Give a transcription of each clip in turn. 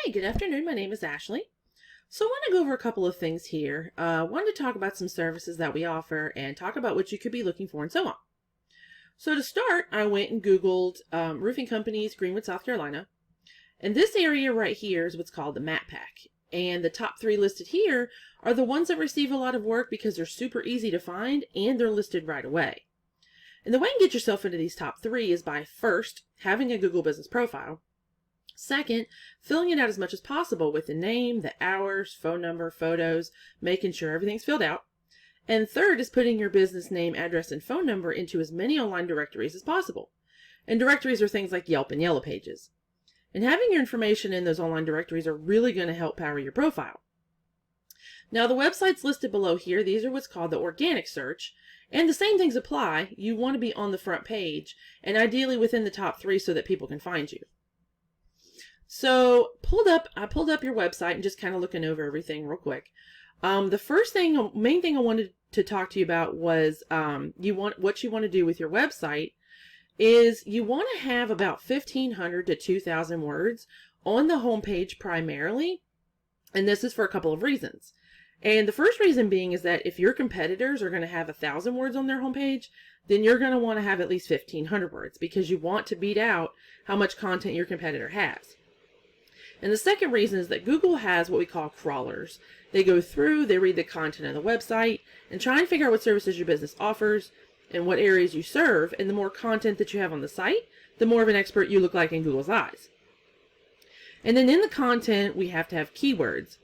Hi, good afternoon. My name is Ashley. So I want to go over a couple of things here. Wanted to talk about some services that we offer and talk about what you could be looking for and so on. So to start, I went and Googled roofing companies, Greenwood, South Carolina. And this area right here is what's called the Map Pack. And the top 3 listed here are the ones that receive a lot of work because they're super easy to find and they're listed right away. And the way you get yourself into these top 3 is by first having a Google business profile. Second, filling it out as much as possible with the name, the hours, phone number, photos, making sure everything's filled out. And third is putting your business name, address, and phone number into as many online directories as possible. And directories are things like Yelp and Yellow Pages. And having your information in those online directories are really going to help power your profile. Now the websites listed below here, these are what's called the organic search. And the same things apply. You want to be on the front page and ideally within the top 3 so that people can find you. So I pulled up your website and just kind of looking over everything real quick. The main thing I wanted to talk to you about was what you want to do with your website is you want to have about 1,500 to 2,000 words on the homepage primarily. And this is for a couple of reasons. And the first reason being is that if your competitors are going to have 1,000 words on their homepage, then you're going to want to have at least 1,500 words because you want to beat out how much content your competitor has. And the second reason is that Google has what we call crawlers. They go through, they read the content of the website, and try and figure out what services your business offers and what areas you serve. And the more content that you have on the site, the more of an expert you look like in Google's eyes. And then in the content, we have to have keywords.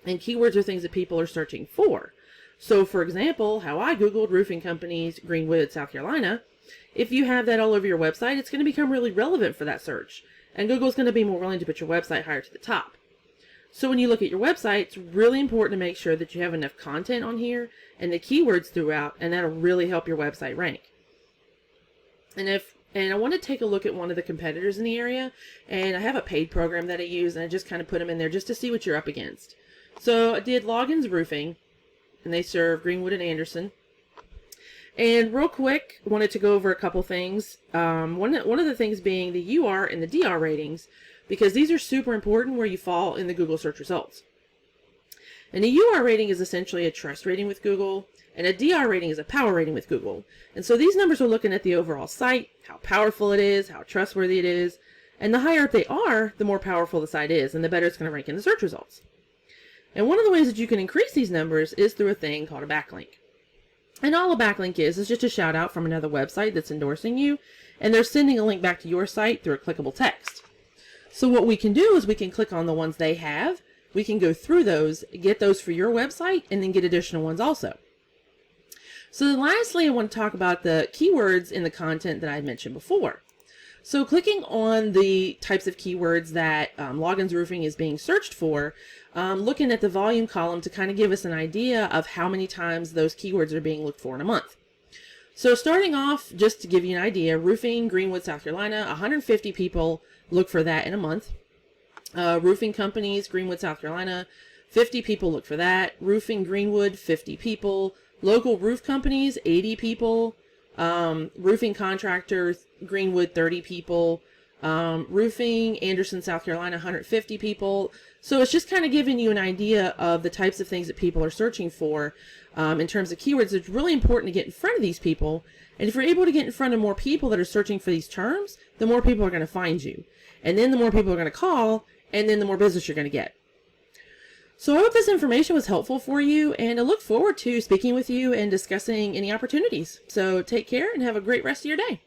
And keywords are things that people are searching for. So for example, how I Googled roofing companies, Greenwood, South Carolina, if you have that all over your website, it's going to become really relevant for that search. And Google's going to be more willing to put your website higher to the top. So when you look at your website, it's really important to make sure that you have enough content on here and the keywords throughout, and that'll really help your website rank. And I want to take a look at one of the competitors in the area, and I have a paid program that I use, and I just kind of put them in there just to see what you're up against. So I did Loggins Roofing, and they serve Greenwood and Anderson. And real quick, wanted to go over a couple things. One of the things being the UR and the DR ratings, because these are super important where you fall in the Google search results. And a UR rating is essentially a trust rating with Google, and a DR rating is a power rating with Google. And so these numbers are looking at the overall site, how powerful it is, how trustworthy it is, and the higher they are, the more powerful the site is, and the better it's going to rank in the search results. And one of the ways that you can increase these numbers is through a thing called a backlink. And all a backlink is just a shout out from another website that's endorsing you, and they're sending a link back to your site through a clickable text. So what we can do is we can click on the ones they have, we can go through those, get those for your website, and then get additional ones also. So then lastly, I want to talk about the keywords in the content that I mentioned before. So clicking on the types of keywords that Loggins Roofing is being searched for, looking at the volume column to kind of give us an idea of how many times those keywords are being looked for in a month. So starting off, just to give you an idea, roofing Greenwood, South Carolina, 150 people look for that in a month. Roofing companies, Greenwood, South Carolina, 50 people look for that. Roofing Greenwood, 50 people. Local roof companies, 80 people. Roofing contractors, Greenwood, 30 people. Roofing Anderson, South Carolina, 150 people. So it's just kind of giving you an idea of the types of things that people are searching for in terms of keywords. It's really important to get in front of these people. And if you're able to get in front of more people that are searching for these terms, the more people are going to find you. And then the more people are going to call, and then the more business you're going to get. So I hope this information was helpful for you, and I look forward to speaking with you and discussing any opportunities. So take care and have a great rest of your day.